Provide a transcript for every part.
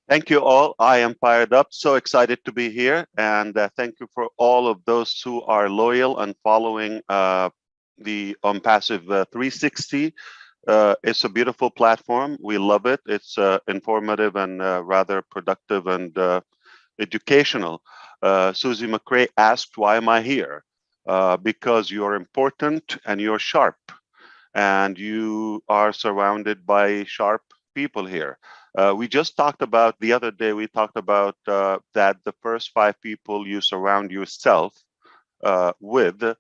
Thank you all. I am fired up, so excited to be here. And thank you for all of those who are loyal and following the OnPassive 360. It's a beautiful platform. We love it. It's informative and rather productive and educational. Susie McCrea asked, why am I here? Because you're important and you're sharp, and you are surrounded by sharp people here. We just talked about the other day, we talked about that the first 5 people you surround yourself with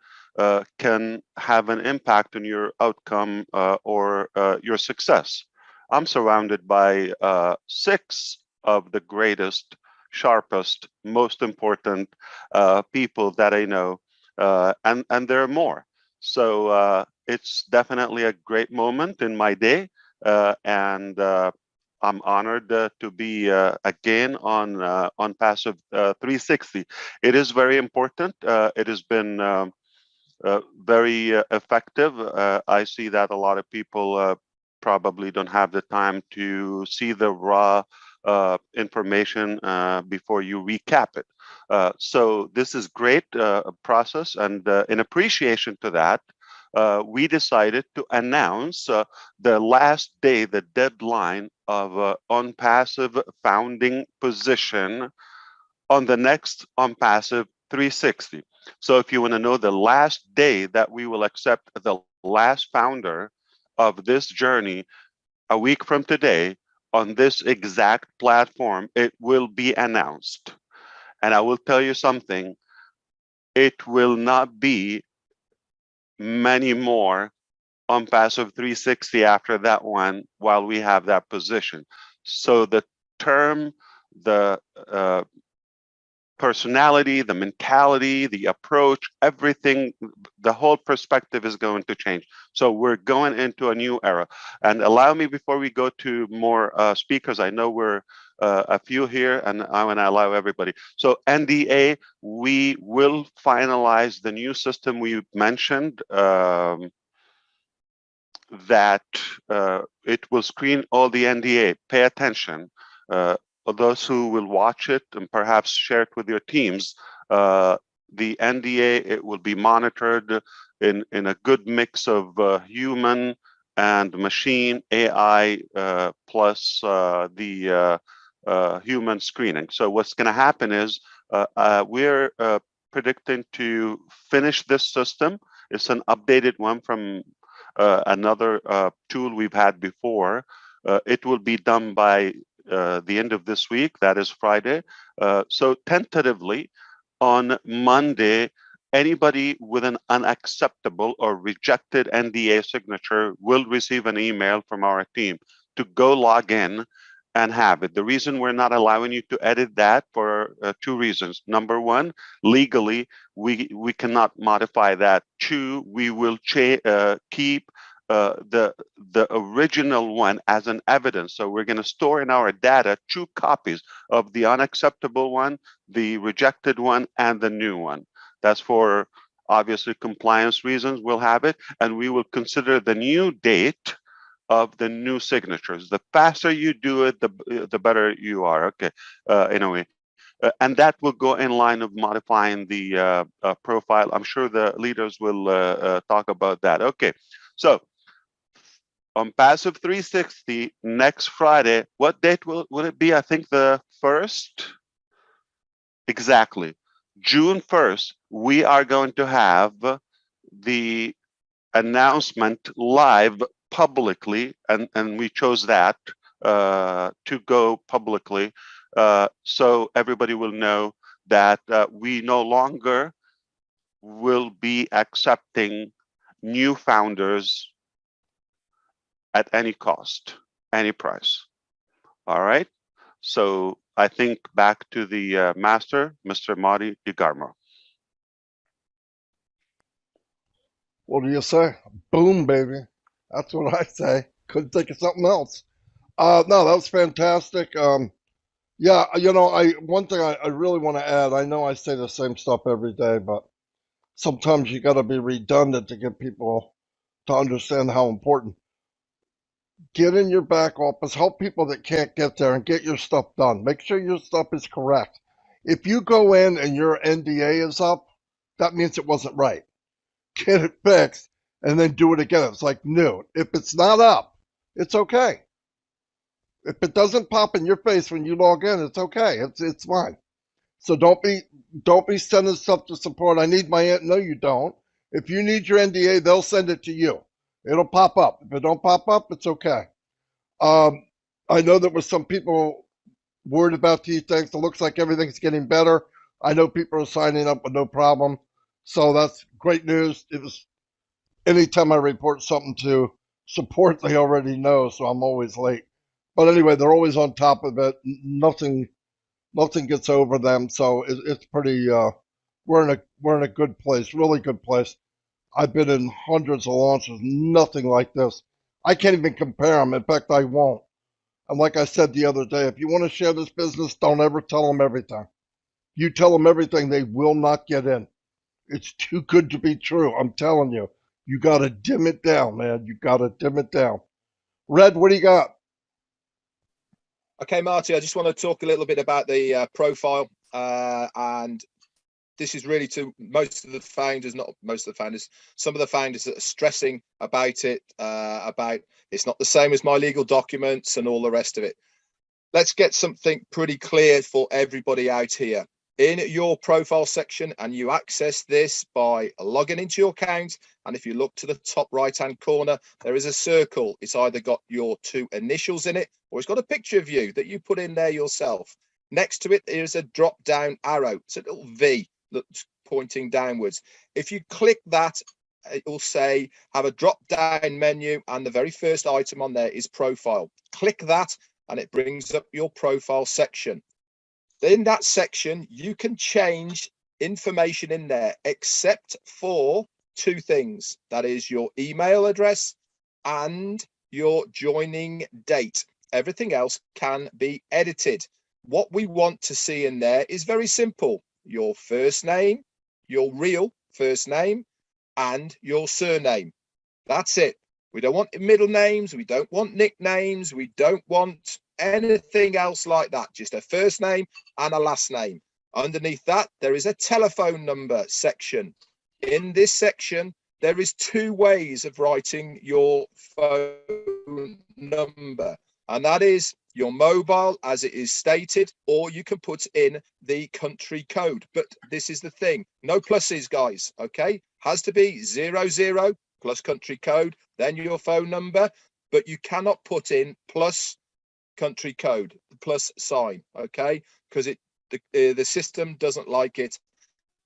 can have an impact on your outcome or your success. I'm surrounded by 6 of the greatest, sharpest, most important people that I know, and there are more. So it's definitely a great moment in my day, and I'm honored to be again on Passive 360. It is very important. It has been very effective. I see that a lot of people probably don't have the time to see the raw information before you recap it. So this is great process, and in appreciation to that, we decided to announce the last day, the deadline of OnPassive founding position on the next OnPassive 360. So if you want to know the last day that we will accept the last founder of this journey, a week from today, on this exact platform, it will be announced. And I will tell you something, it will not be many more OnPassive 360 after that one while we have that position. So the term, the personality, the mentality, the approach, everything, the whole perspective is going to change. So we're going into a new era. And allow me, before we go to more speakers, I know we're a few here, and I want to allow everybody. So NDA, we will finalize the new system we mentioned, that it will screen all the NDA. Pay attention. For those who will watch it and perhaps share it with your teams, the NDA, it will be monitored in a good mix of human and machine AI plus the human screening. So what's going to happen is we're predicting to finish this system. It's an updated one from another tool we've had before. It will be done by the end of this week, that is Friday. So tentatively, on Monday, anybody with an unacceptable or rejected NDA signature will receive an email from our team to go log in and have it. The reason we're not allowing you to edit that for 2 reasons. Number one, legally, we cannot modify that. Two, we will keep the original one as an evidence. So we're going to store in our data 2 copies of the unacceptable one, the rejected one, and the new one. That's for obviously compliance reasons. We'll have it, and we will consider the new date of the new signatures. The faster you do it, the better you are. Okay, anyway. And that will go in line of modifying the profile. I'm sure the leaders will talk about that. Okay, so OnPassive 360 next Friday. What date will it be? I think the 1st. Exactly. June 1st, we are going to have the announcement live publicly, and we chose that to go publicly, so everybody will know that we no longer will be accepting new founders at any cost, any price. All right. So I think back to the master, Mr. Marty DeGarmo. What do you say? Boom, baby. That's what I say. Couldn't think of something else. No, that was fantastic. Yeah, I one thing I really want to add. I know I say the same stuff every day, but sometimes you got to be redundant to get people to understand how important. get in your back office, help people that can't get there, and get your stuff done. Make sure your stuff is correct. If you go in and your NDA is up, that means it wasn't right. Get it fixed and then do it again. It's like new. If it's not up, it's okay. If it doesn't pop in your face when you log in, it's okay. It's fine. So don't be sending stuff to support. I need my no, you don't. If you need your NDA, they'll send it to you. It'll pop up. If it don't pop up, it's okay. I know there was some people worried about these things. It looks like everything's getting better. I know people are signing up with no problem. So that's great news. It was anytime I report something to support, they already know, so I'm always late. But anyway, they're always on top of it. Nothing gets over them, so it's pretty. We're in a good place, really good place. I've been in hundreds of launches, nothing like this. I can't even compare them. In fact, I won't. And like I said the other day, if you want to share this business, don't ever tell them everything. You tell them everything, they will not get in. It's too good to be true. I'm telling you. You got to dim it down, man. You got to dim it down. Red, what do you got? Okay, Marty, I just want to talk a little bit about the profile. And this is really to most of the founders, not most of the founders, some of the founders that are stressing about it, about it's not the same as my legal documents and all the rest of it. Let's get something pretty clear for everybody out here. In your profile section, and you access this by logging into your account, and if you look to the top right hand corner, there is a circle. It's either got your two initials in it, or it's got a picture of you that you put in there yourself. Next to it is a drop down arrow. It's a little V that's pointing downwards. If you click that, it will say have a drop down menu, and the very first item on there is profile. Click that and it brings up your profile section. In that section, you can change information in there, except for two things. That is your email address and your joining date. Everything else can be edited. What we want to see in there is very simple. Your first name, your real first name, and your surname. That's it. We don't want middle names. We don't want nicknames. We don't want anything else like that. Just a first name and a last name. Underneath that, there is a telephone number section. In this section, there is two ways of writing your phone number, and that is your mobile, as it is stated, or you can put in the country code. But this is the thing, no pluses, guys. Okay, has to be 00 plus country code, then your phone number, but you cannot put in plus country code, plus sign, okay, because the system doesn't like it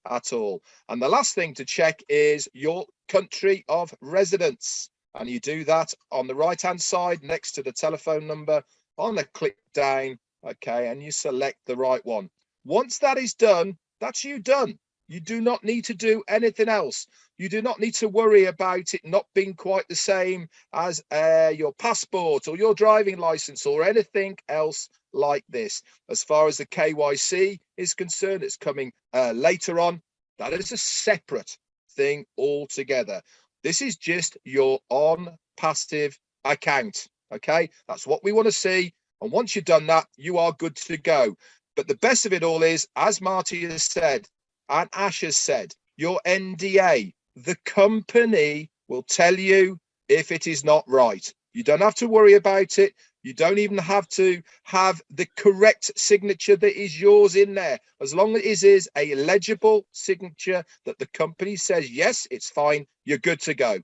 at all. And the last thing to check is your country of residence, and you do that on the right hand side next to the telephone number on the click down, okay, and you select the right one. Once that is done, that's you done. You do not need to do anything else. You do not need to worry about it not being quite the same as your passport or your driving license or anything else like this. As far as the KYC is concerned, it's coming later on. That is a separate thing altogether. This is just your ONPASSIVE account. Okay, that's what we want to see. And once you've done that, you are good to go. But the best of it all is, as Marty has said, and Ash has said, your NDA, the company will tell you if it is not right. You don't have to worry about it. You don't even have to have the correct signature that is yours in there. As long as it is a legible signature that the company says, yes, it's fine, you're good to go.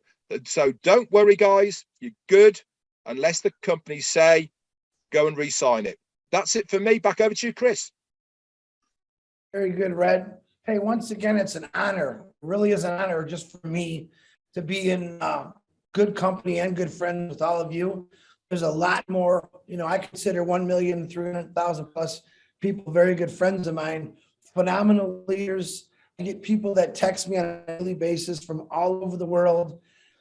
So don't worry, guys, you're good unless the company say, go and re-sign it. That's it for me. Back over to you, Chris. Very good, Red. Hey, once again, it's an honor. It really is an honor just for me to be in good company and good friends with all of you. There's a lot more, I consider 1,300,000 plus people very good friends of mine, phenomenal leaders. I get people that text me on a daily basis from all over the world,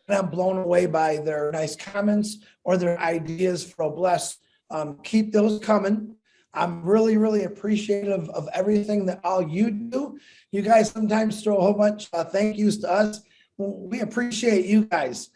and I'm blown away by their nice comments or their ideas for a bless. Keep those coming. I'm really, really appreciative of everything that all you do. You guys sometimes throw a whole bunch of thank yous to us. We appreciate you guys.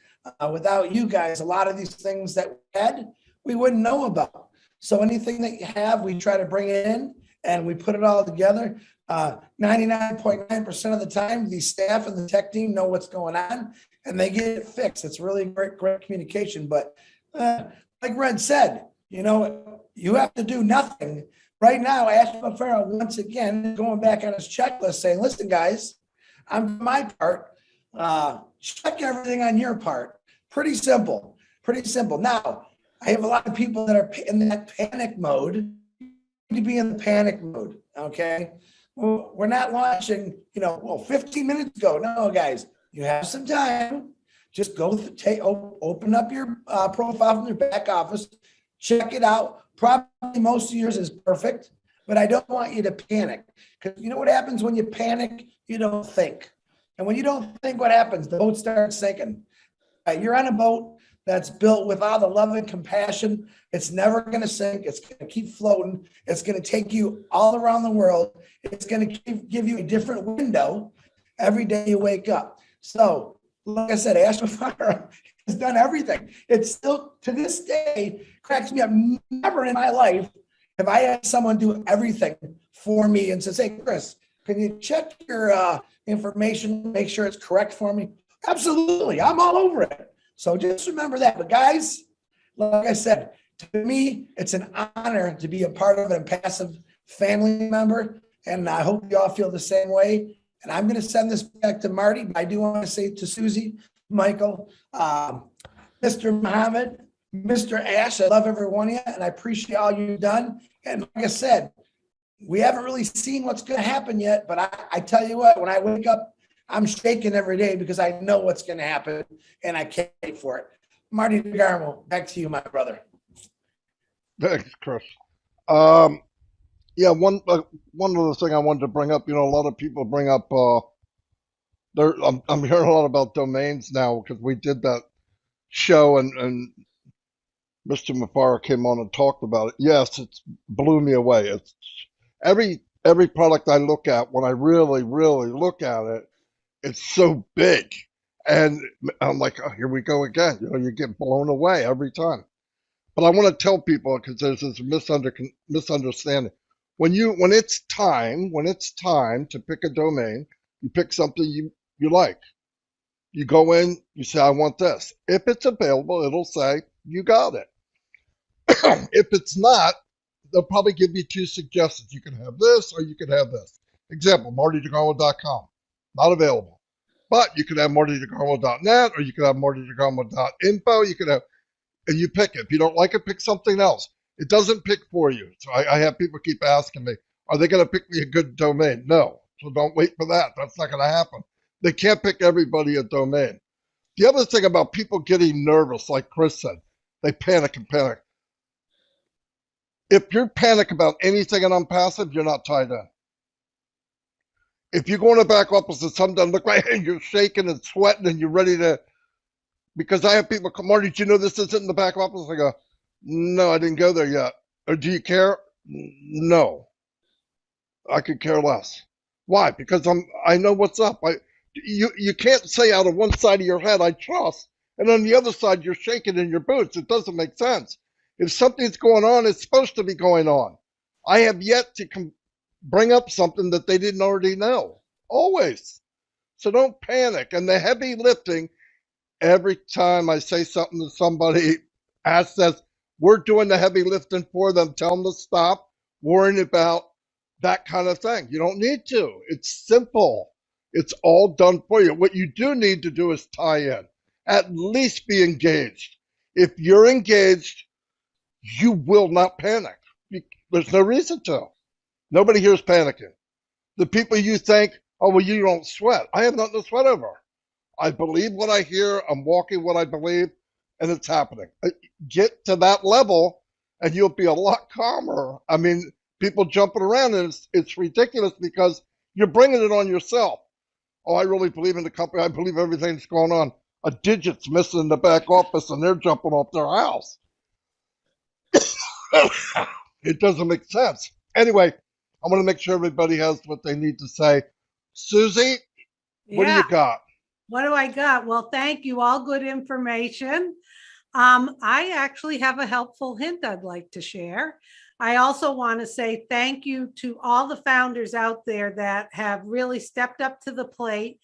Without you guys, a lot of these things that we had, we wouldn't know about. So anything that you have, we try to bring it in and we put it all together. 99.9% of the time, the staff and the tech team know what's going on and they get it fixed. It's really great communication. But like Red said, you know, you have to do nothing. Right now, Ashley Mufareh, once again, going back on his checklist saying, listen, guys, I'm my part. Check everything on your part. Pretty simple. Pretty simple. Now, I have a lot of people that are in that panic mode. You need to be in the panic mode, okay? Well, we're not launching, you know, well, 15 minutes ago. No, guys, you have some time. Just go open up your profile from your back office, check it out. Probably most of yours is perfect, but I don't want you to panic because you know what happens when you panic? You don't think. And when you don't think, what happens? The boat starts sinking. You're on a boat that's built with all the love and compassion. It's never going to sink. It's going to keep floating. It's going to take you all around the world. It's going to give you a different window every day you wake up. So, like I said, Ashley Mufareh has done everything. It's still, to this day, cracks me up. Never in my life have I had someone do everything for me and says, hey, Chris, can you check your information, make sure it's correct for me? Absolutely. I'm all over it. So just remember that. But guys, like I said, to me, it's an honor to be a part of an ONPASSIVE family member. And I hope you all feel the same way. And I'm going to send this back to Marty, but I do want to say to Susie, Michael, Mr. Mohamed, Mr. Ash, I love every one of you, and I appreciate all you've done. And like I said, we haven't really seen what's going to happen yet, but I tell you what, when I wake up, I'm shaking every day because I know what's going to happen, and I can't wait for it. Marty DeGarmo, back to you, my brother. Thanks, Chris. Yeah, one other thing I wanted to bring up. You know, a lot of people bring up. I'm hearing a lot about domains now because we did that show and Mr. Mufareh came on and talked about it. Yes, it blew me away. It's every product I look at, when I really look at it, it's so big, and I'm like, oh, here we go again. You know, you get blown away every time. But I want to tell people because there's this misunderstanding. When it's time to pick a domain, you pick something you like. You go in, you say, I want this. If it's available, it'll say, you got it. If it's not, they'll probably give you two suggestions. You can have this or you can have this. Example, martydegarmo.com, not available. But you could have martydegarmo.net or you could have martydegarmo.info. You could have, and you pick it. If you don't like it, pick something else. It doesn't pick for you. So I have people keep asking me, are they going to pick me a good domain? No. So don't wait for that. That's not going to happen. They can't pick everybody a domain. The other thing about people getting nervous, like Chris said, they panic and panic. If you're panic about anything in ONPASSIVE, you're not tied in. If you go in the back office and something doesn't look right and you're shaking and sweating and you're ready to, because I have people come, Marty, did you know this isn't in the back office? I go, no, I didn't go there yet. Or do you care? No. I could care less. Why? Because I know what's up. You can't say out of one side of your head, I trust, and on the other side, you're shaking in your boots. It doesn't make sense. If something's going on, it's supposed to be going on. I have yet to bring up something that they didn't already know. Always. So don't panic. And the heavy lifting, every time I say something to somebody, asks us, we're doing the heavy lifting for them. Tell them to stop worrying about that kind of thing. You don't need to. It's simple. It's all done for you. What you do need to do is tie in. At least be engaged. If you're engaged, you will not panic. There's no reason to. Nobody here is panicking. The people you think, oh, well, you don't sweat. I have nothing to sweat over. I believe what I hear. I'm walking what I believe, and it's happening. Get to that level, and you'll be a lot calmer. I mean, people jumping around, and it's ridiculous because you're bringing it on yourself. Oh, I really believe in the company. I believe everything's going on. A digit's missing in the back office, and they're jumping off their house. It doesn't make sense. Anyway, I want to make sure everybody has what they need to say. Susie, what do you got? What do I got? Well, thank you. All good information. I actually have a helpful hint I'd like to share. I also want to say thank you to all the founders out there that have really stepped up to the plate.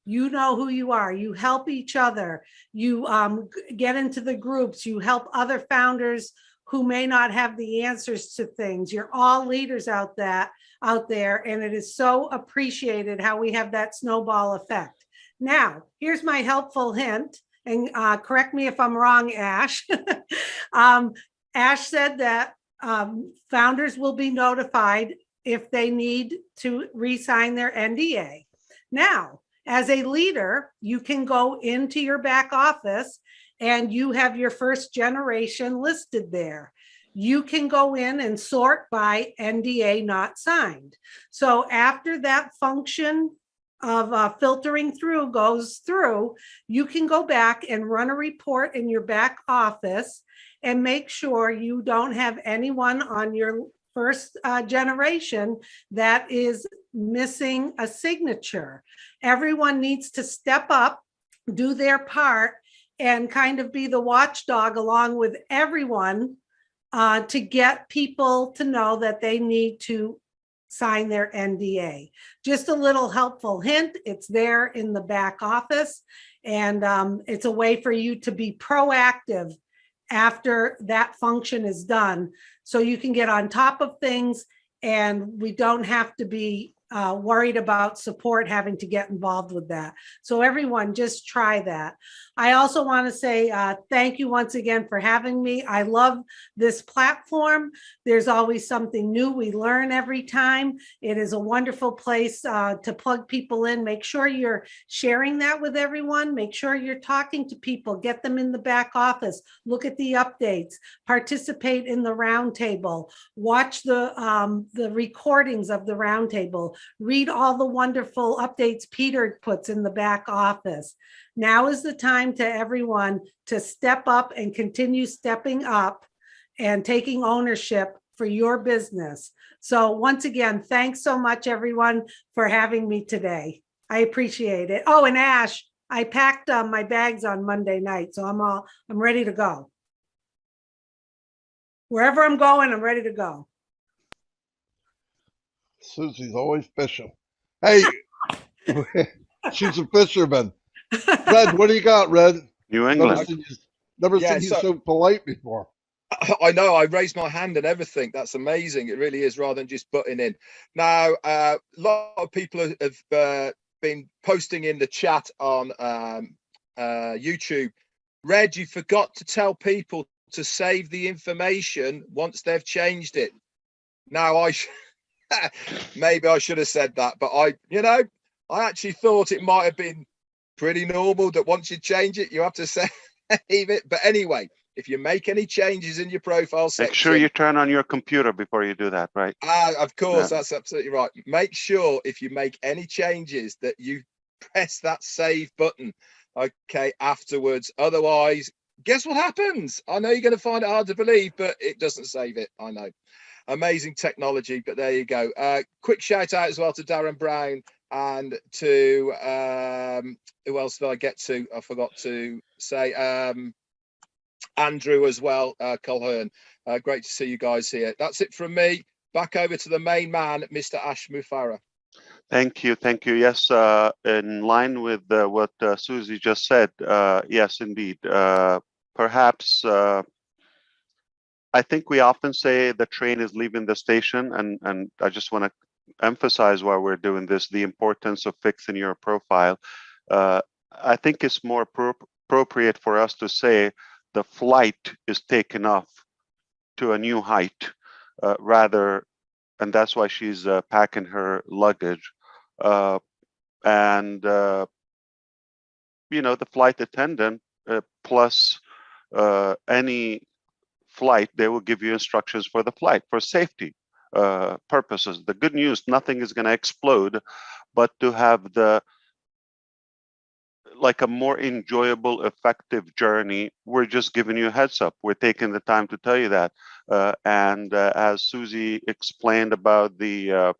You know who you are. You help each other. You get into the groups. You help other founders who may not have the answers to things. You're all leaders out there, and it is so appreciated how we have that snowball effect. Now, here's my helpful hint, and correct me if I'm wrong, Ash. Ash said that founders will be notified if they need to re-sign their NDA. Now, as a leader, you can go into your back office and you have your first generation listed there. You can go in and sort by NDA not signed. So after that function of filtering through goes through, you can go back and run a report in your back office and make sure you don't have anyone on your first generation that is missing a signature. Everyone needs to step up, do their part, and kind of be the watchdog along with everyone to get people to know that they need to sign their NDA. Just a little helpful hint, it's there in the back office, and it's a way for you to be proactive after that function is done, so you can get on top of things and we don't have to be worried about support having to get involved with that. So everyone, just try that. I also want to say thank you once again for having me. I love this platform. There's always something new. We learn every time. It is a wonderful place to plug people in. Make sure you're sharing that with everyone. Make sure you're talking to people. Get them in the back office. Look at the updates. Participate in the roundtable. Watch the recordings of the roundtable. Read all the wonderful updates Peter puts in the back office. Now is the time to everyone to step up and continue stepping up and taking ownership for your business. So once again, thanks so much, everyone, for having me today. I appreciate it. Oh, and Ash, I packed my bags on Monday night, so I'm ready to go. Wherever I'm going, I'm ready to go. Susie's always fishing. Hey, she's a fisherman. Red, what do you got, Red? New Never England. seen you so polite before. I know, I raised my hand and everything. That's amazing. It really is, rather than just butting in. Now, a lot of people have been posting in the chat on YouTube. Red, you forgot to tell people to save the information once they've changed it. Now, maybe I should have said that, but I actually thought it might have been pretty normal that once you change it, you have to save it. But anyway, if you make any changes in your profile section, make sure you turn on your computer before you do that, right? Of course, that's absolutely right. Make sure if you make any changes that you press that save button, okay, afterwards. Otherwise, guess what happens? I know you're going to find it hard to believe, but it doesn't save it. I know. Amazing technology, but there you go. Quick shout out as well to Darren Brown and to who else did I get to? I forgot to say Andrew as well, Colhern. Great to see you guys here. That's it from me. Back over to the main man, Mr. Ash Mufareh. Thank you. Thank you. Yes, in line with what Susie just said, yes, indeed. Perhaps I think we often say the train is leaving the station, and I just want to emphasize while we're doing this, the importance of fixing your profile. I think it's more appropriate for us to say the flight is taken off to a new height, rather, and that's why she's packing her luggage. And the flight attendant plus any flight, they will give you instructions for the flight for safety purposes. The good news, nothing is going to explode, but to have like a more enjoyable, effective journey, we're just giving you a heads up. We're taking the time to tell you that. And as Susie explained about the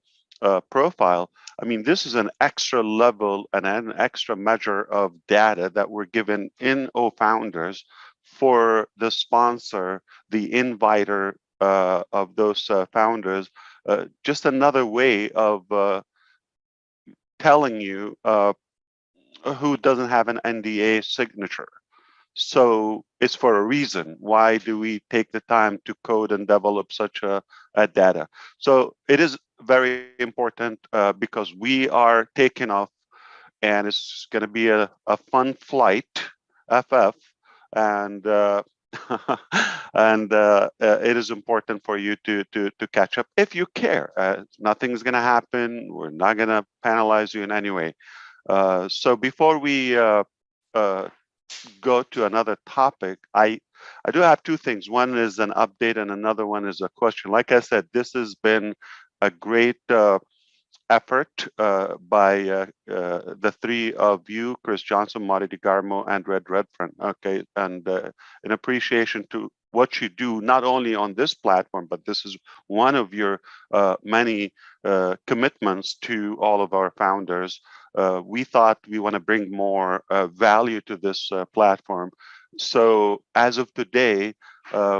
profile, I mean, this is an extra level and an extra measure of data that we're given in OFounders for the sponsor, the inviter of those founders. Just another way of telling you who doesn't have an NDA signature. So it's for a reason. Why do we take the time to code and develop such a data? So it is very important because we are taking off, and it's going to be a fun flight, FF, and and it is important for you to catch up if you care. Nothing's going to happen. We're not going to penalize you in any way. So before we go to another topic, I do have two things. One is an update and another one is a question. Like I said, this has been a great effort by the three of you, Chris Johnson, Marty DeGarmo, and Red Redfern. Okay, and an appreciation to what you do, not only on this platform, but this is one of your many commitments to all of our founders. We thought we want to bring more value to this platform. So as of today,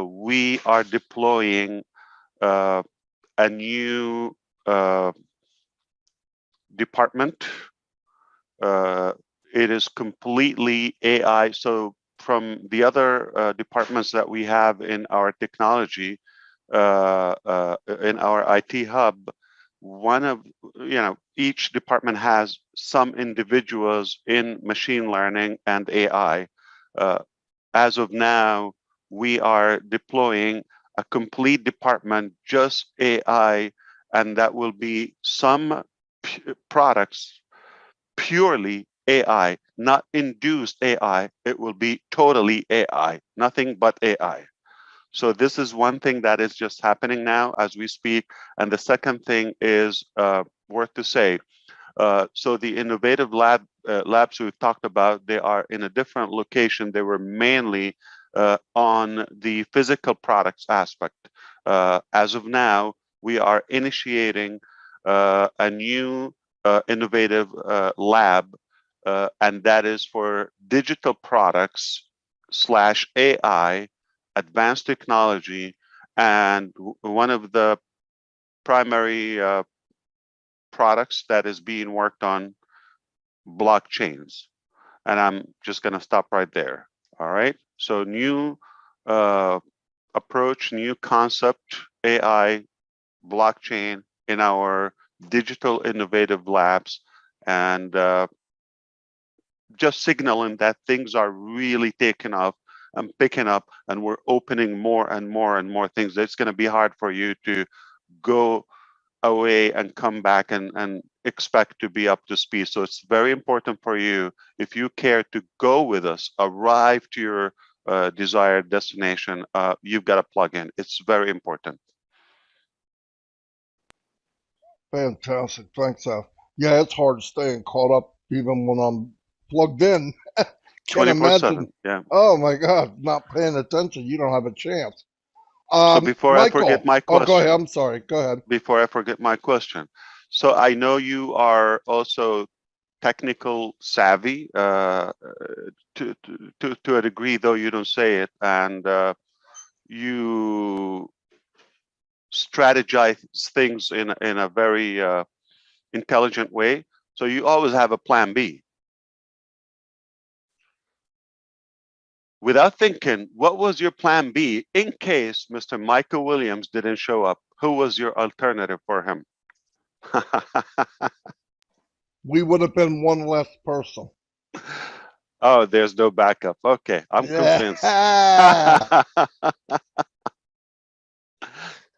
we are deploying a new department. It is completely AI. So from the other departments that we have in our technology, in our IT hub, one of, each department has some individuals in machine learning and AI. As of now, we are deploying a complete department, just AI, and that will be some products purely AI, not induced AI. It will be totally AI, nothing but AI. So this is one thing that is just happening now as we speak. And the second thing is worth to say. So the innovative labs we've talked about, they are in a different location. They were mainly on the physical products aspect. As of now, we are initiating a new innovative lab, and that is for digital products / AI, advanced technology, and one of the primary products that is being worked on, blockchains. And I'm just going to stop right there. All right. So new approach, new concept, AI, blockchain in our digital innovative labs, and just signaling that things are really taking off and picking up, and we're opening more and more and more things. It's going to be hard for you to go away and come back and expect to be up to speed. So it's very important for you, if you care to go with us, arrive to your desired destination, you've got to plug in. It's very important. Fantastic. Thanks, Seth. Yeah, it's hard staying caught up even when I'm plugged in. Can't 24/7. imagine. Yeah. Oh my God, not paying attention. You don't have a chance. So before I forget Michael. my Oh, go ahead. question, I'm sorry. Go ahead. before I forget my question. So I know you are also technical savvy to a degree, though you don't say it, and you strategize things in a very intelligent way. So you always have a plan B. Without thinking, what was your plan B in case Mr. Michael Williams didn't show up? Who was your alternative for him? We would have been one less person. Oh, there's no backup. Okay, I'm convinced.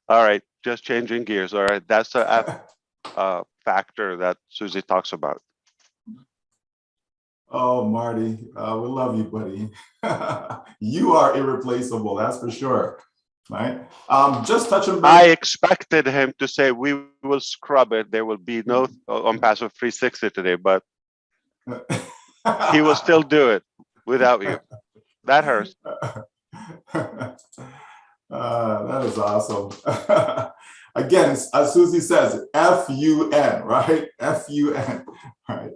All right, just changing gears. All right, that's a factor that Susie talks about. Oh, Marty, we love you, buddy. You are irreplaceable, that's for sure. Right? Just touching base. I expected him to say we will scrub it. There will be no ONPASSIVE 360 today, but he will still do it without you. That hurts. That is awesome. Again, as Susie says, F-U-N, right? F-U-N, right?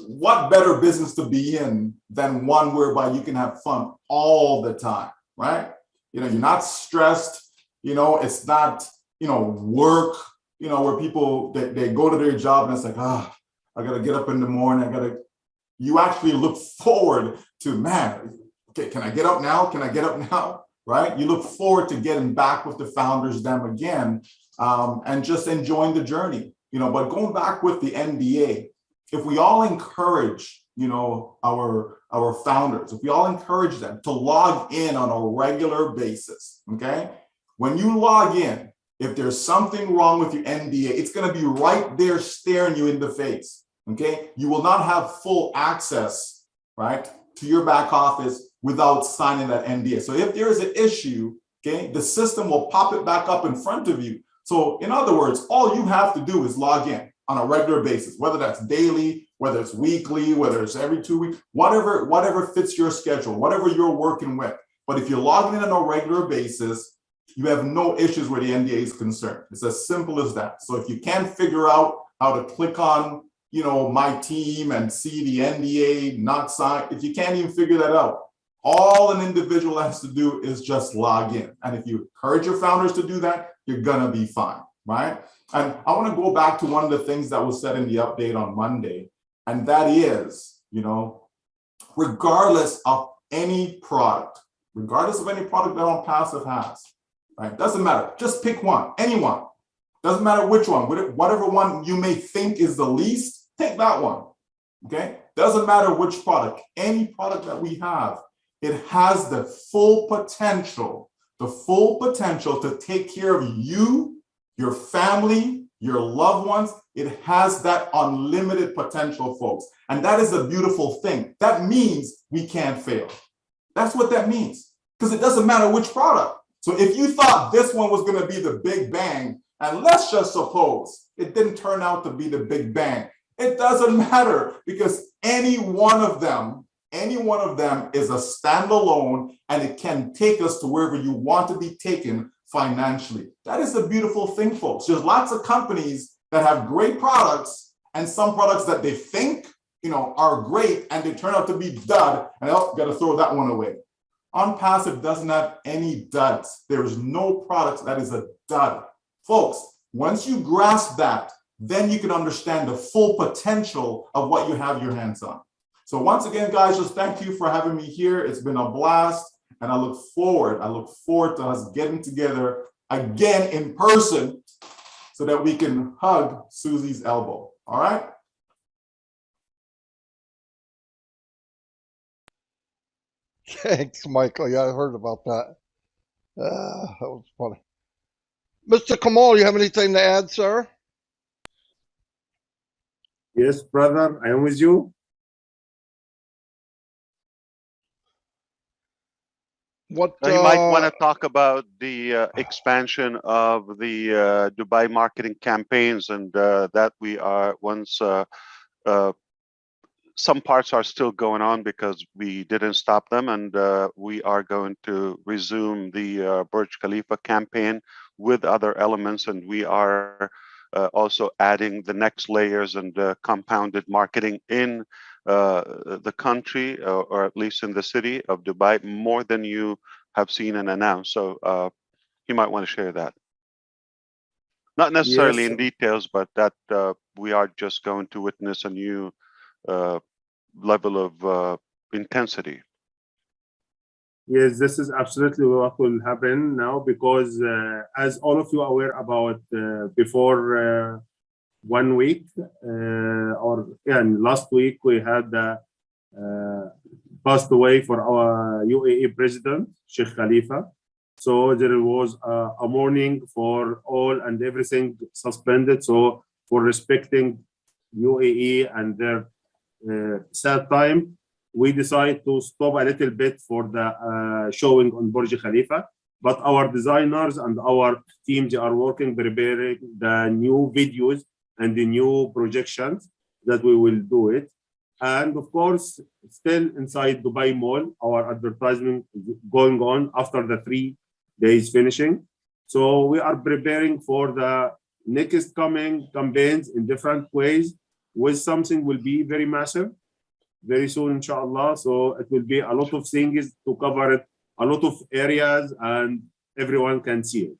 What better business to be in than one whereby you can have fun all the time, right? You know, you're not stressed, you know, it's not, you know, work, you know, where people, they go to their job and it's like, ah, I got to get up in the morning. You actually look forward to, man, okay, can I get up now? Can I get up now? Right? You look forward to getting back with the founders, them again, and just enjoying the journey, you know. But going back with the NDA, if we all encourage, you know, our founders, if we all encourage them to log in on a regular basis, okay? When you log in, if there's something wrong with your NDA, it's going to be right there staring you in the face, okay? You will not have full access, right, to your back office without signing that NDA. So if there is an issue, okay, the system will pop it back up in front of you. So in other words, all you have to do is log in on a regular basis, whether that's daily, whether it's weekly, whether it's every 2 weeks, whatever fits your schedule, whatever you're working with. But if you're logging in on a regular basis, you have no issues where the NDA is concerned. It's as simple as that. So if you can't figure out how to click on, you know, my team and see the NDA not signed, if you can't even figure that out, all an individual has to do is just log in. And if you encourage your founders to do that, you're gonna be fine, right? And I wanna go back to one of the things that was said in the update on Monday, and that is, you know, regardless of any product that ONPASSIVE has, right? Doesn't matter, just pick one, anyone. Doesn't matter which one, whatever one you may think is the least, take that one, okay? Doesn't matter which product, any product that we have, it has the full potential to take care of you, your family, your loved ones. It has that unlimited potential, folks. And that is a beautiful thing. That means we can't fail. That's what that means, because it doesn't matter which product. So if you thought this one was going to be the big bang, and let's just suppose it didn't turn out to be the big bang, it doesn't matter, because any one of them is a standalone, and it can take us to wherever you want to be taken financially. That is a beautiful thing, folks. There's lots of companies that have great products, and some products that they think, you know, are great, and they turn out to be dud, and oh, got to throw that one away. ONPASSIVE doesn't have any duds. There is no product that is a dud. Folks, once you grasp that, then you can understand the full potential of what you have your hands on. So once again, guys, just thank you for having me here. It's been a blast, and I look forward to us getting together again in person so that we can hug Susie's elbow. All right? Thanks, Michael. Yeah, I heard about that. That was funny. Mr. Kamal, you have anything to add, sir? Yes, brother, I am with you. What You might want to talk about the expansion of the Dubai marketing campaigns, and that we are some parts are still going on because we didn't stop them, and we are going to resume the Burj Khalifa campaign with other elements, and we are also adding the next layers and compounded marketing in the country, or at least in the city of Dubai, more than you have seen and announced. So you might want to share that. Not necessarily Yes. in details, but that we are just going to witness a new level of intensity. Yes, this is absolutely what will happen now, because as all of you are aware about, before 1 week, last week we had passed away for our UAE president, Sheikh Khalifa. So there was a mourning for all, and everything suspended. So for respecting UAE and their sad time, we decided to stop a little bit for the showing on Burj Khalifa. But our designers and our team, they are working, preparing the new videos and the new projections that we will do it. And of course, still inside Dubai Mall, our advertisement is going on after the 3 days finishing. So we are preparing for the next coming campaigns in different ways, with something will be very massive very soon, inshallah. So it will be a lot of things to cover it, a lot of areas, and everyone can see it.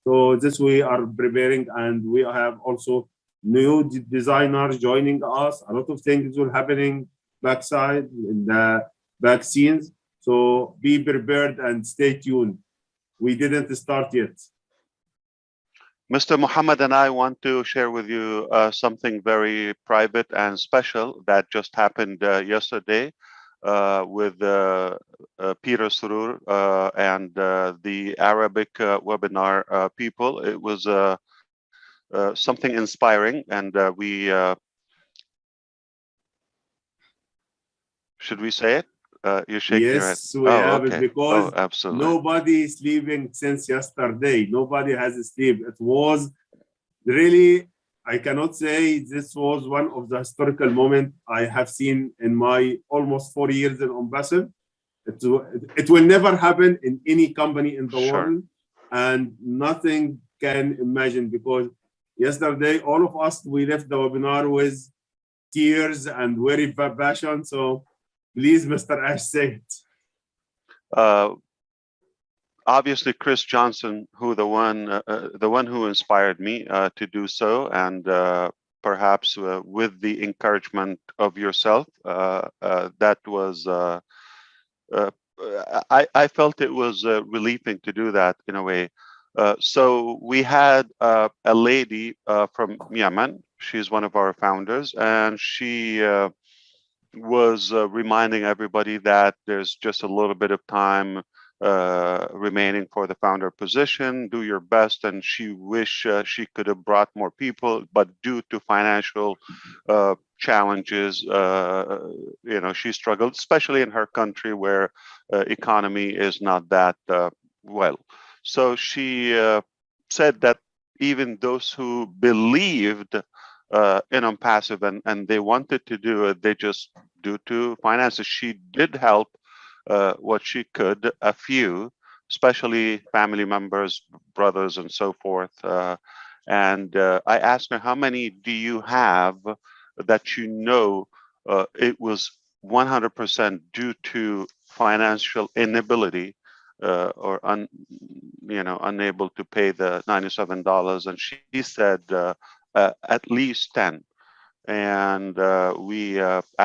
So this we are preparing, and we have also new designers joining us. A lot of things will happening backside in the back scenes. So be prepared and stay tuned. We didn't start yet. Mr. Mohammed and I want to share with you something very private and special that just happened yesterday with Peter Surur and the Arabic webinar people. It was something inspiring, and should we say it? You're shaking your head. Yes, we have it Okay. because Absolutely. nobody is sleeping since yesterday. Nobody has sleep. It was really, I cannot say this was one of the historical moments I have seen in my almost 4 years in ONPASSIVE. It will never happen in any company in the Sure. world, and nothing can imagine, because yesterday all of us, we left the webinar with tears and very passion. So please, Mr. Ash, say it. Obviously, Chris Johnson, the one who inspired me to do so, and perhaps with the encouragement of yourself, that was. I felt it was relieving to do that in a way. So we had a lady from Yemen. She's one of our founders, and she was reminding everybody that there's just a little bit of time remaining for the founder position. Do your best. And she wished she could have brought more people, but due to financial challenges, she struggled, especially in her country where economy is not that well. So she said that even those who believed in ONPASSIVE and they wanted to do it, they just, due to finances, she did help what she could, a few, especially family members, brothers, and so forth. And I asked her, how many do you have that you know it was 100% due to financial inability or unable to pay the $97? And she said at least 10. And we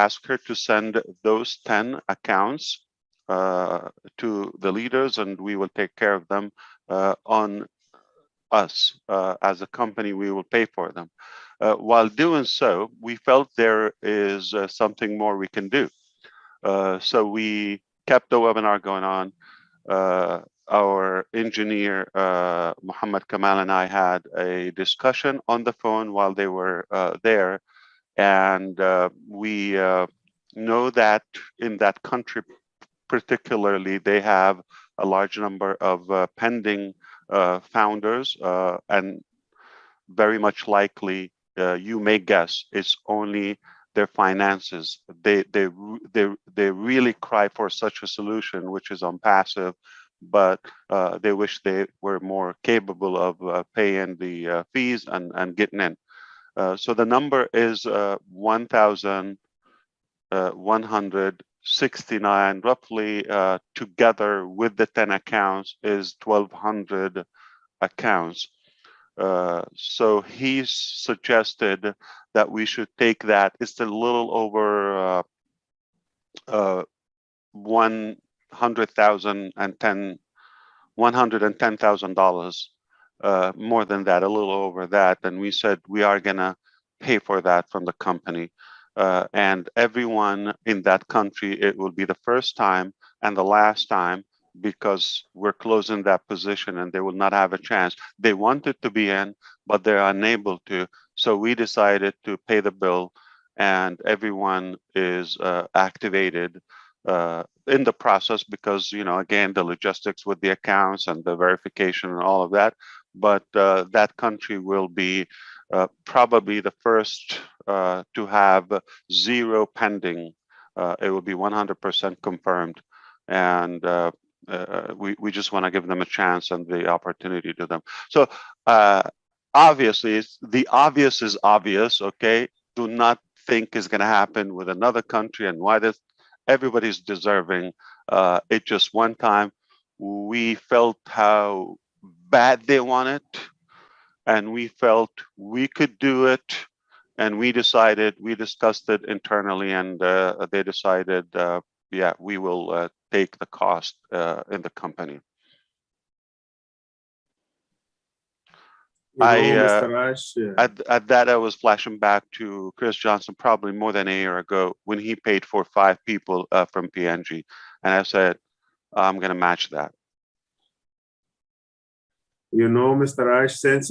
asked her to send those 10 accounts to the leaders, and we will take care of them on us. As a company, we will pay for them. While doing so, we felt there is something more we can do. So we kept the webinar going on. Our engineer, Mohamed, Kamal, and I had a discussion on the phone while they were there. And we know that in that country, particularly, they have a large number of pending founders, and very much likely, you may guess, it's only their finances. They really cry for such a solution, which is ONPASSIVE, but they wish they were more capable of paying the fees and getting in. So the number is 1,169, roughly, together with the 10 accounts is 1,200 accounts. So he suggested that we should take that. It's a little over $110,000, more than that, a little over that. And we said we are gonna pay for that from the company. And everyone in that country, it will be the first time and the last time, because we're closing that position and they will not have a chance. They wanted to be in, but they're unable to. So we decided to pay the bill, and everyone is activated in the process, because, again, the logistics with the accounts and the verification and all of that. But that country will be probably the first to have 0 pending. It will be 100% confirmed. And we just want to give them a chance and the opportunity to them. So obviously, the obvious is obvious. Okay, do not think is going to happen with another country, and why this. Everybody's deserving. It just one time we felt how bad they want it, and we felt we could do it, and we discussed it internally, and they decided, yeah, we will take the cost in the company. Mr. Ash, At that, I was flashing back to Chris Johnson probably more than a year ago when he paid for 5 people from PNG, and I said, I'm going to match that. you know, Mr. Ash, since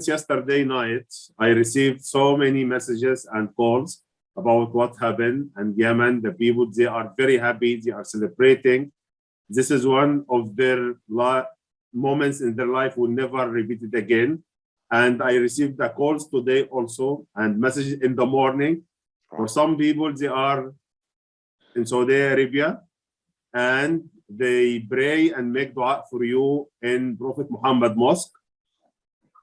yesterday night, I received so many messages and calls about what happened. And Yemen, the people, they are very happy. They are celebrating. This is one of their moments in their life will never repeat it again. And I received the calls today also and messages in the morning. For some people, they are in Saudi Arabia and they pray and make dua for you in Prophet Muhammad Mosque.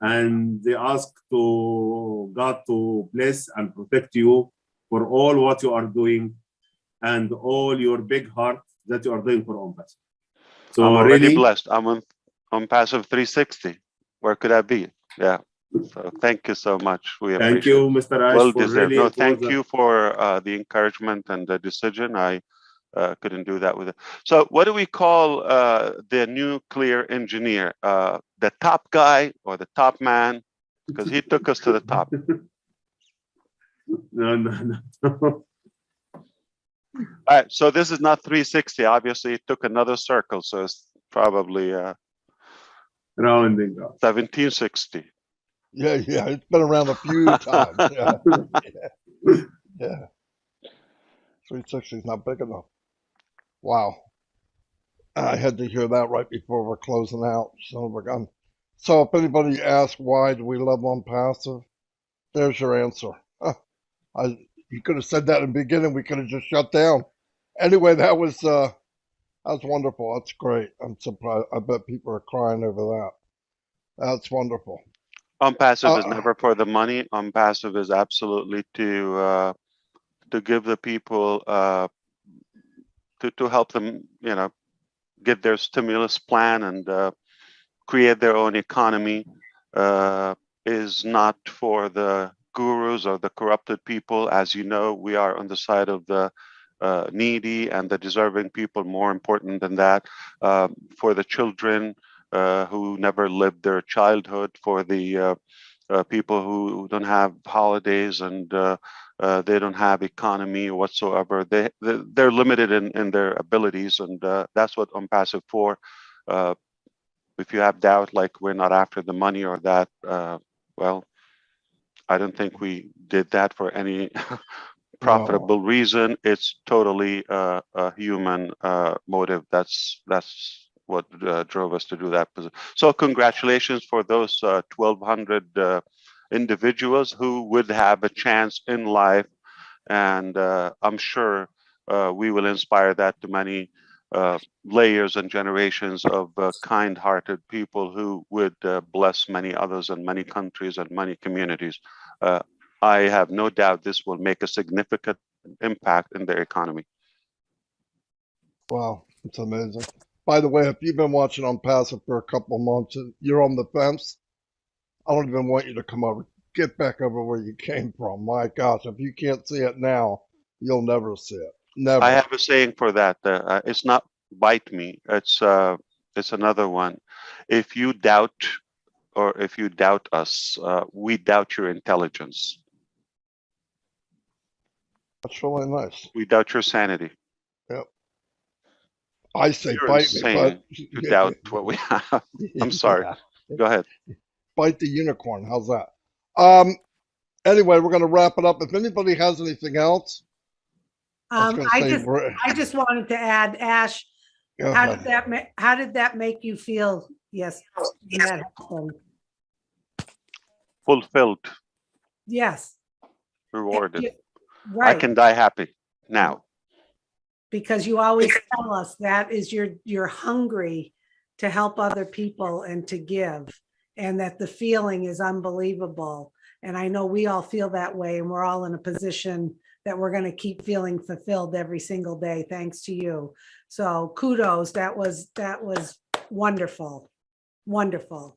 And they ask to God to bless and protect you for all what you are doing and all your big heart that you are doing for ONPASSIVE. So I'm already really blessed. I'm on ONPASSIVE 360. Where could I be? Yeah. So thank you so much. We appreciate thank you, Mr. Ash, well for deserved. really. No, thank you for the encouragement and the decision. I couldn't do that with it. So what do we call the nuclear engineer? The top guy or the top man? Because he took us to the top. No. All right, so this is not 360. Obviously, it took another circle, so it's probably Rounding up. 1760. Yeah, it's been around a few times. Yeah. 360 is not big enough. Wow. I had to hear that right before we're closing out. Son of a gun. So if anybody asks why do we love ONPASSIVE, there's your answer. You could have said that in the beginning. We could have just shut down. Anyway, that was wonderful. That's great. I'm surprised. I bet people are crying over that. That's wonderful. ONPASSIVE is never for the money. ONPASSIVE is absolutely to give the people to help them, get their stimulus plan and create their own economy. Is not for the gurus or the corrupted people. As you know, we are on the side of the needy and the deserving people. More important than that, for the children who never lived their childhood, for the people who don't have holidays and they don't have economy whatsoever. They're limited in their abilities, and that's what ONPASSIVE for. If you have doubt, like we're not after the money or that, well, I don't think we did that for any profitable reason. It's totally a human motive. That's what drove us to do that. So congratulations for those 1,200 individuals who would have a chance in life, and I'm sure we will inspire that to many layers and generations of kind-hearted people who would bless many others in many countries and many communities. I have no doubt this will make a significant impact in their economy. Wow, it's amazing. By the way, if you've been watching ONPASSIVE for a couple of months and you're on the fence, I don't even want you to come over. Get back over where you came from. My gosh, if you can't see it now, you'll never see it. Never. I have a saying for that. It's not bite me. It's another one. If you doubt, or if you doubt us, we doubt your intelligence. That's really nice. We doubt your sanity. Yep. I say You're bite me, but insane to doubt what we have. I'm sorry. Yeah. Go ahead. Bite the unicorn. How's that? Anyway, we're going to wrap it up. If anybody has anything else, I just wanted to add, Ash, how did that make you feel? Yes. Fulfilled, Yes. rewarded. Right. I can die happy now. because you always tell us that is you're hungry to help other people and to give, and that the feeling is unbelievable. And I know we all feel that way, and we're all in a position that we're going to keep feeling fulfilled every single day, thanks to you. So kudos, that was wonderful. Wonderful.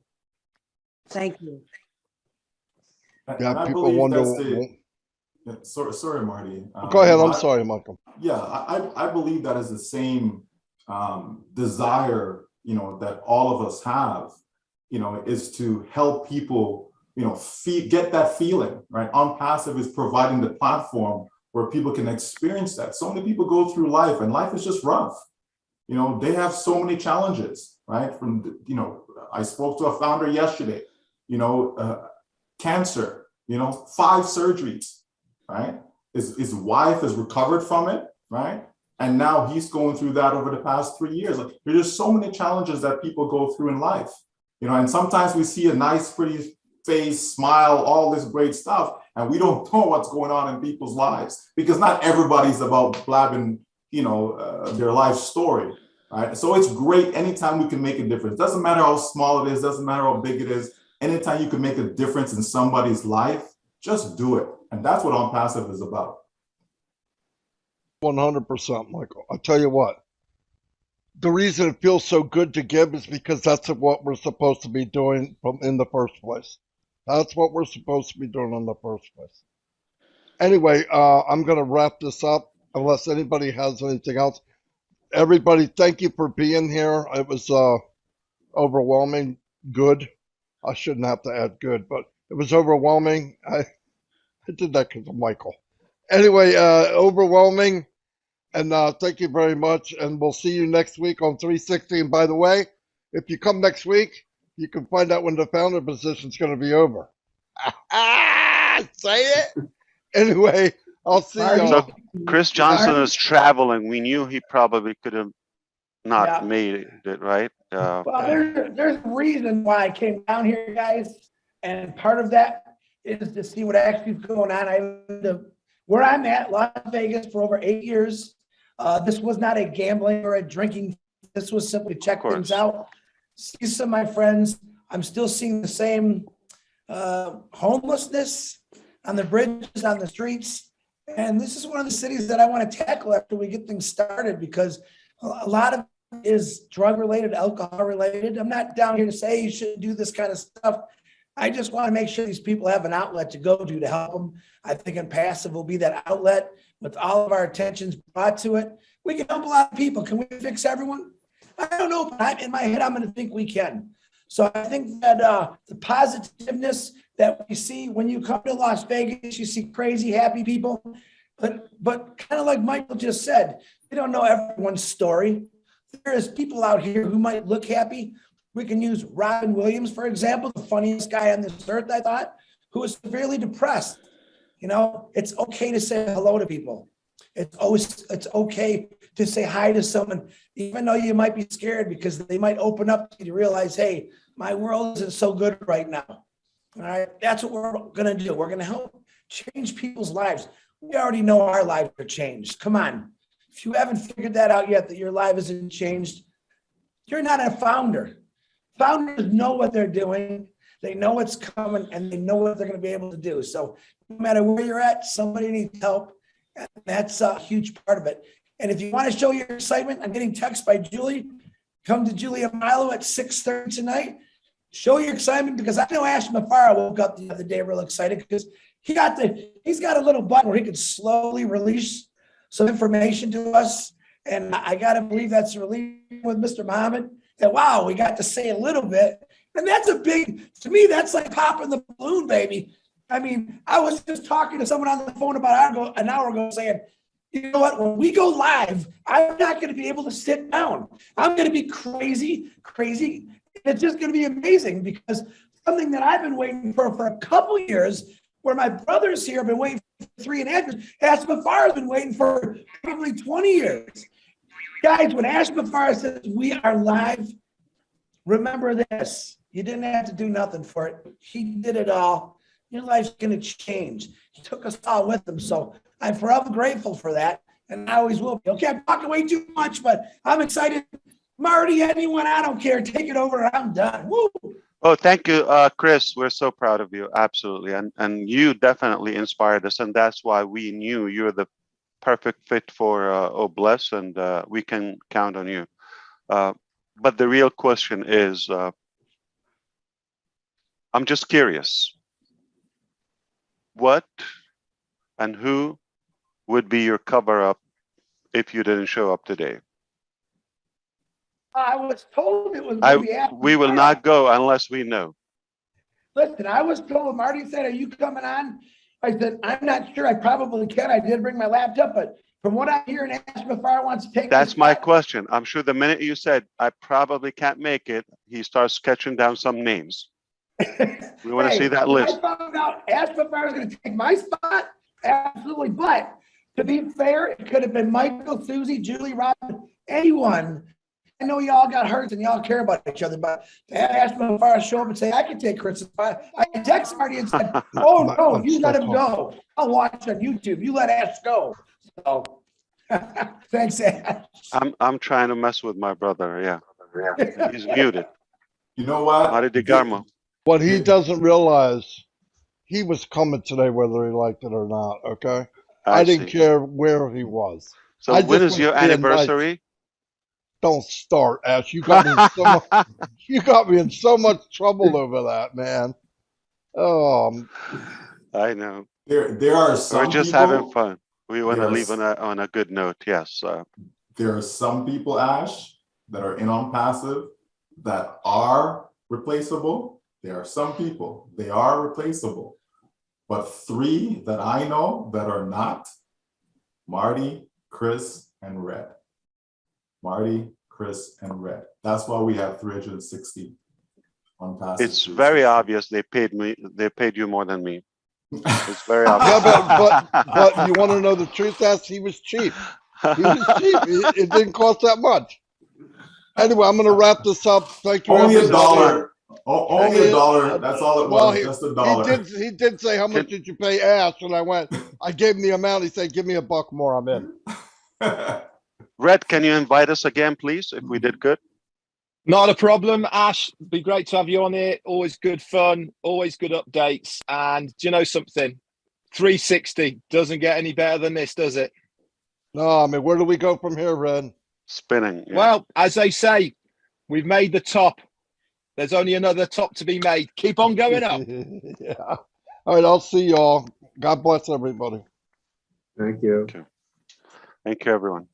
Thank you. And Yeah, I people believe wonder. that's sorry, Marty. Go ahead. You know, I'm sorry, Michael. Yeah, I believe that is the same desire, you know, that all of us have, you know, is to help people, you know, get that feeling, right? ONPASSIVE is providing the platform where people can experience that. So many people go through life and life is just rough. You know, they have so many challenges, right? From, you know, I spoke to a founder yesterday, you know, cancer, you know, 5 surgeries, right? His wife has recovered from it, right? And now he's going through that over the past 3 years. Like, there's just so many challenges that people go through in life, you know, and sometimes we see a nice, pretty face, smile, all this great stuff, and we don't know what's going on in people's lives, because not everybody's about blabbing, you know, their life story, right? So it's great anytime we can make a difference. Doesn't matter how small it is, doesn't matter how big it is. Anytime you can make a difference in somebody's life, just do it. And that's what ONPASSIVE is about. 100%, Michael. I'll tell you what. The reason it feels so good to give is because that's what we're supposed to be doing in the first place. That's what we're supposed to be doing in the first place. Anyway, I'm going to wrap this up unless anybody has anything else. Everybody, thank you for being here. It was overwhelming. Good. I shouldn't have to add good, but it was overwhelming. I did that because of Michael. Anyway, overwhelming. And thank you very much. And we'll see you next week on 360. And by the way, if you come next week, you can find out when the founder position is going to be over. Say it. Anyway, I'll see you. So Chris Johnson is traveling. We knew he probably could have not made it, right? Well, there's a reason why I came down here, guys. And part of that is to see what actually is going on. Where I'm at, Las Vegas, for over 8 years. This was not a gambling or a drinking. This was simply check things out. See some of my friends. I'm still seeing the same homelessness on the bridges, on the streets. And this is one of the cities that I want to tackle after we get things started, because a lot of it is drug related, alcohol related. I'm not down here to say you shouldn't do this kind of stuff. I just want to make sure these people have an outlet to go to help them. I think ONPASSIVE will be that outlet with all of our attentions brought to it. We can help a lot of people. Can we fix everyone? I don't know, but in my head, I'm going to think we can. So I think that the positiveness that we see when you come to Las Vegas, you see crazy, happy people. But kind of like Michael just said, we don't know everyone's story. There's people out here who might look happy. We can use Robin Williams, for example, the funniest guy on this earth, I thought, who was severely depressed. You know, it's okay to say hello to people. It's okay to say hi to someone, even though you might be scared, because they might open up to you to realize, hey, my world isn't so good right now. All right, that's what we're going to do. We're going to help change people's lives. We already know our lives are changed. Come on. If you haven't figured that out yet, that your life isn't changed, you're not a founder. Founders know what they're doing. They know what's coming, and they know what they're going to be able to do. So no matter where you're at, somebody needs help. And that's a huge part of it. And if you want to show your excitement, I'm getting text by Julie. Come to Julia Milo at 6:30 tonight. Show your excitement, because I know Ash Mufareh woke up the other day real excited because he's got a little button where he could slowly release some information to us. And I got to believe that's released with Mr. Mohamed. That, wow, we got to say a little bit. And that's to me, that's like popping the balloon, baby. I mean, I was just talking to someone on the phone about an hour ago saying, you know what, when we go live, I'm not going to be able to sit down. I'm going to be crazy. It's just going to be amazing, because something that I've been waiting for a couple years, where my brothers here have been waiting for 3.5 years, Ash Mufareh has been waiting for probably 20 years. Guys, when Ash Mufareh says we are live, remember this. You didn't have to do nothing for it. He did it all. Your life's going to change. He took us all with him. So I'm forever grateful for that. and I always will be. Okay, I'm talking way too much, but I'm excited. Marty, anyone, I don't care. Take it over. I'm done. Woo! Oh, thank you, Chris. We're so proud of you. Absolutely. And you definitely inspired us. And that's why we knew you're the perfect fit for Bless, and we can count on you. But the real question is, I'm just curious, what and who would be your cover up if you didn't show up today? I was told it was going to be We will not go unless we know. Listen, I was told, Marty said, are you coming on? I said, I'm not sure. I probably can. I did bring my laptop, but from what I'm hearing, Mufareh wants to take. That's my question. I'm sure the minute you said, I probably can't make it, he starts sketching down some names. We want to see that list. I found out Mufareh was going to take my spot. Absolutely. But to be fair, it could have been Michael, Susie, Julie, Robin, anyone. I know y'all got hurt and y'all care about each other, but to have Mufareh show up and say, I can take Chris's spot. I text Marty and said, oh, no, you let him go. I'll watch on YouTube. You let Ash go. So thanks, Ash. I'm trying to mess with my brother. Yeah. He's muted. You know what? Marty DeGarmo. What he doesn't realize, he was coming today whether he liked it or not, okay? I didn't care where he was. So I when just is your was being anniversary? nice. Don't start, Ash. You got me in so much, you got me in so much trouble over that, man. Oh, I know. There are some We're just people, having fun. We want to Yes. leave on a good note. Yes. there are some people, Ash, that are in ONPASSIVE that are replaceable. There are some people, they are replaceable. But 3 that I know that are not, Marty, Chris, and Red. Marty, Chris, and Red. That's why we have 360 ONPASSIVE. It's very obvious they paid you more than me. It's very obvious. yeah, but you want to know the truth, Ash? He was cheap. He was cheap. It didn't cost that much. Anyway, I'm going to wrap this up. Thank you. Only everybody. $1. Only $1. That's all it was. Just $1. He did say, how much did you pay Ash? And I gave him the amount. He said, give me $1 more. I'm in. Red, can you invite us again, please, if we did good? Not a problem, Ash. Be great to have you on here. Always good fun, always good updates. And do you know something? 360 doesn't get any better than this, does it? No, I mean, where do we go from here, Red? Spinning. Yeah. Well, as they say, we've made the top. There's only another top to be made. Keep on going up. Yeah. All right, I'll see y'all. God bless everybody. Thank you. Thank you, everyone.